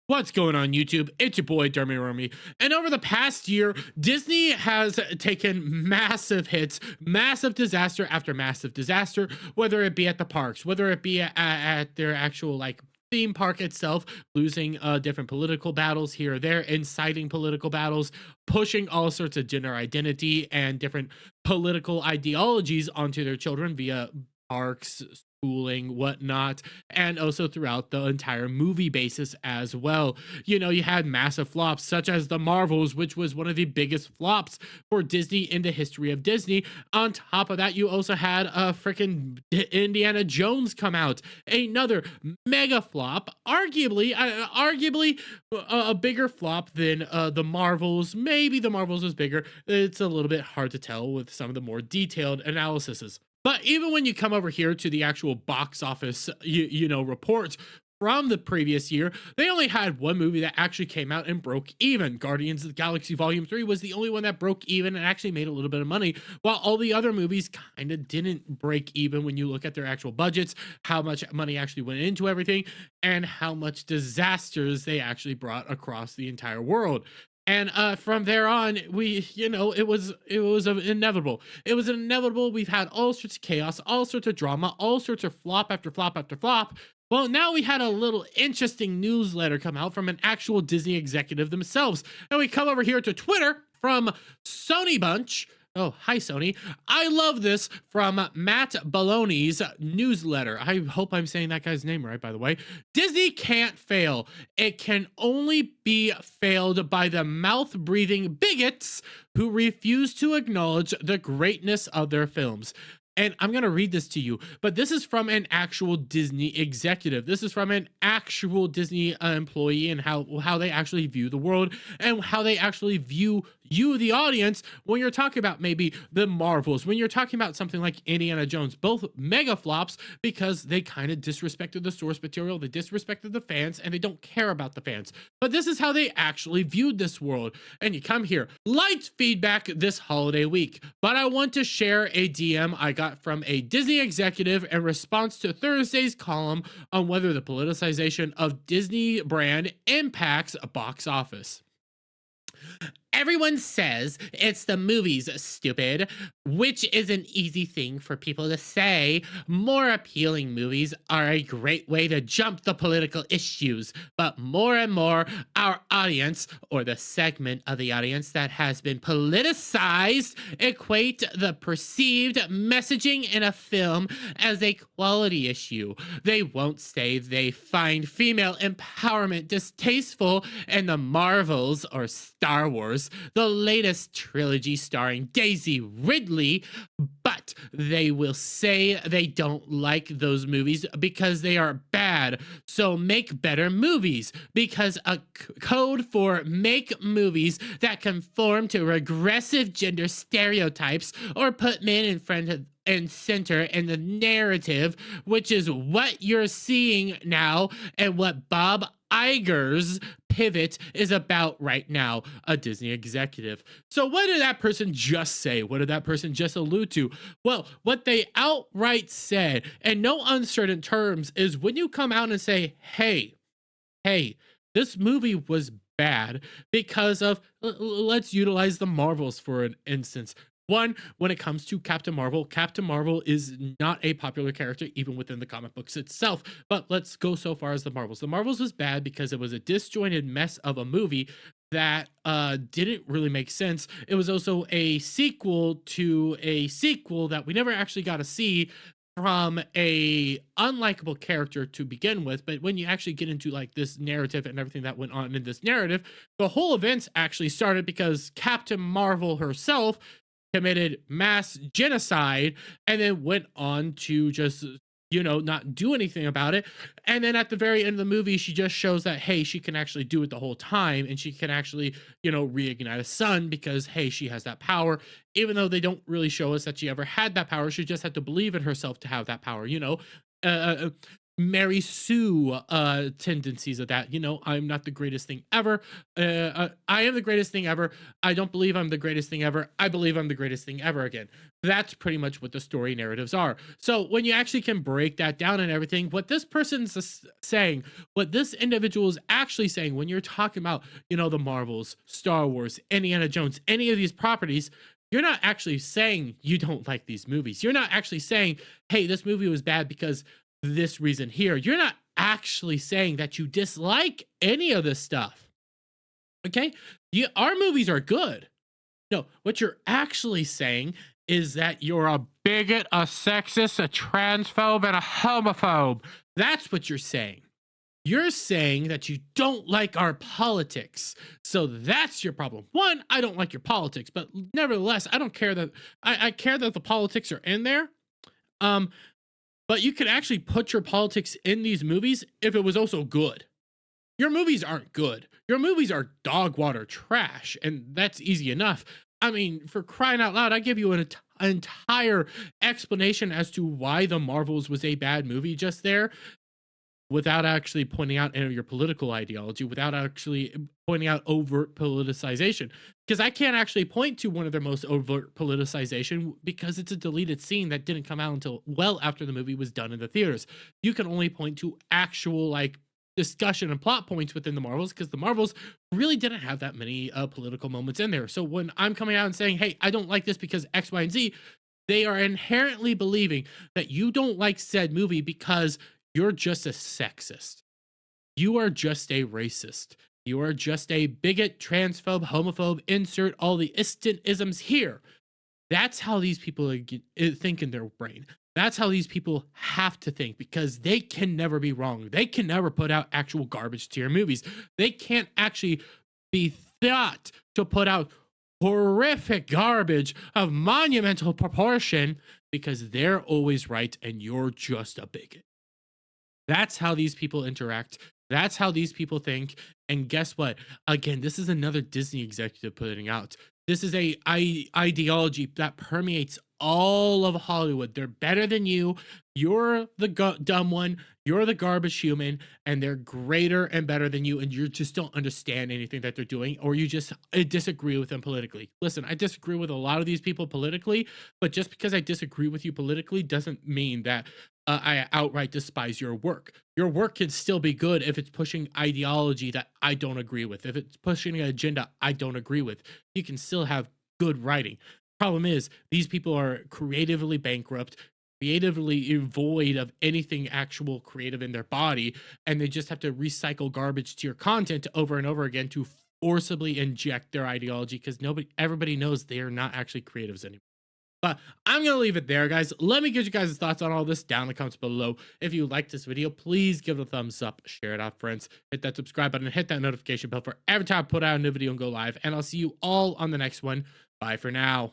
What's going on YouTube? It's your boy Dermy Romy. And over the past year, Disney has taken massive hits, massive disaster after massive disaster, whether it be at the parks, whether it be at their actual theme park itself, losing different political battles here or there, inciting political battles, pushing all sorts of gender identity and different political ideologies onto their children via parks, schooling, whatnot, and also throughout the entire movie basis as well. You know, you had massive flops such as The Marvels, which was one of the biggest flops for Disney in the history of Disney. On top of that, you also had a freaking Indiana Jones come out, another mega flop, arguably a bigger flop than The Marvels. Maybe The Marvels was bigger. It's a little bit hard to tell with some of the more detailed analyses. But even when you come over here to the actual box office, reports from the previous year, they only had one movie that actually came out and broke even. Guardians of the Galaxy Volume 3 was the only one that broke even and actually made a little bit of money, while all the other movies kind of didn't break even when you look at their actual budgets, how much money actually went into everything, and how much disasters they actually brought across the entire world. And from there on, it was inevitable. It was inevitable. We've had all sorts of chaos, all sorts of drama, all sorts of flop after flop after flop. Well, now we had a little interesting newsletter come out from an actual Disney executive themselves. And we come over here to Twitter from Sony Bunch. Oh, hi, Sony. I love this from Matt Baloney's newsletter. I hope I'm saying that guy's name right, by the way. Disney can't fail. It can only be failed by the mouth-breathing bigots who refuse to acknowledge the greatness of their films. And I'm going to read this to you, but this is from an actual Disney executive. This is from an actual Disney employee, and how they actually view the world and how they actually view you, the audience, when you're talking about maybe the Marvels, when you're talking about something like Indiana Jones, both mega flops because they kind of disrespected the source material, they disrespected the fans, and they don't care about the fans. But this is how they actually viewed this world. And you come here, light feedback this holiday week, but I want to share a DM I got from a Disney executive in response to Thursday's column on whether the politicization of Disney brand impacts a box office. Everyone says it's the movies, stupid, which is an easy thing for people to say. More appealing movies are a great way to jump the political issues, but more and more, our audience, or the segment of the audience that has been politicized, equate the perceived messaging in a film as a quality issue. They won't say they find female empowerment distasteful in the Marvels or Star Wars, the latest trilogy starring Daisy Ridley, but they will say they don't like those movies because they are bad. So make better movies, because a code for make movies that conform to regressive gender stereotypes or put men in front of and center in the narrative, which is what you're seeing now and what Bob Iger's pivot is about right now, a Disney executive. So what did that person just say? What did that person just allude to? Well, what they outright said, in no uncertain terms, is when you come out and say, hey, this movie was bad because of, let's utilize the Marvels for an instance. One, when it comes to Captain Marvel is not a popular character even within the comic books itself. But let's go so far as the Marvels. The Marvels was bad because it was a disjointed mess of a movie that didn't really make sense. It was also a sequel to a sequel that we never actually got to see from a unlikable character to begin with. But when you actually get into like this narrative and everything that went on in this narrative, the whole events actually started because Captain Marvel herself committed mass genocide and then went on to just not do anything about it. And then at the very end of the movie, she just shows that, hey, she can actually do it the whole time, and she can actually reignite a sun because, hey, she has that power. Even though they don't really show us that she ever had that power, she just had to believe in herself to have that power. Mary Sue tendencies of that. I'm not the greatest thing ever. I am the greatest thing ever. I don't believe I'm the greatest thing ever. I believe I'm the greatest thing ever again. That's pretty much what the story narratives are. So when you actually can break that down and everything, what this person's saying, what this individual is actually saying when you're talking about, the Marvels, Star Wars, Indiana Jones, any of these properties, you're not actually saying you don't like these movies. You're not actually saying, hey, this movie was bad because this reason here. You're not actually saying that you dislike any of this stuff. Okay? Our movies are good. No, what you're actually saying is that you're a bigot, a sexist, a transphobe, and a homophobe. That's what you're saying. You're saying that you don't like our politics. So that's your problem. One, I don't like your politics, but nevertheless, I don't care that I care that the politics are in there. But you could actually put your politics in these movies if it was also good. Your movies aren't good. Your movies are dog water trash, and that's easy enough. I mean, for crying out loud, I give you an entire explanation as to why The Marvels was a bad movie just there, without actually pointing out any of your political ideology, without actually pointing out overt politicization. Because I can't actually point to one of their most overt politicization because it's a deleted scene that didn't come out until well after the movie was done in the theaters. You can only point to actual discussion and plot points within the Marvels because the Marvels really didn't have that many political moments in there. So when I'm coming out and saying, hey, I don't like this because X, Y, and Z, they are inherently believing that you don't like said movie because you're just a sexist. You are just a racist. You are just a bigot, transphobe, homophobe, insert all the isms here. That's how these people think in their brain. That's how these people have to think because they can never be wrong. They can never put out actual garbage tier movies. They can't actually be thought to put out horrific garbage of monumental proportion because they're always right and you're just a bigot. That's how these people interact. That's how these people think. And guess what? Again, this is another Disney executive putting out. This is a ideology that permeates all of Hollywood. They're better than you. You're the dumb one. You're the garbage human, and they're greater and better than you, and you just don't understand anything that they're doing, or you just disagree with them politically. Listen, I disagree with a lot of these people politically, but just because I disagree with you politically doesn't mean that I outright despise your work. Your work can still be good if it's pushing ideology that I don't agree with. If it's pushing an agenda I don't agree with, you can still have good writing. Problem is, these people are creatively bankrupt, creatively void of anything actual creative in their body, and they just have to recycle garbage to your content over and over again to forcibly inject their ideology because everybody knows they are not actually creatives anymore. But I'm going to leave it there, guys. Let me get you guys' thoughts on all this down in the comments below. If you liked this video, please give it a thumbs up, share it out, friends. Hit that subscribe button, and hit that notification bell for every time I put out a new video and go live. And I'll see you all on the next one. Bye for now.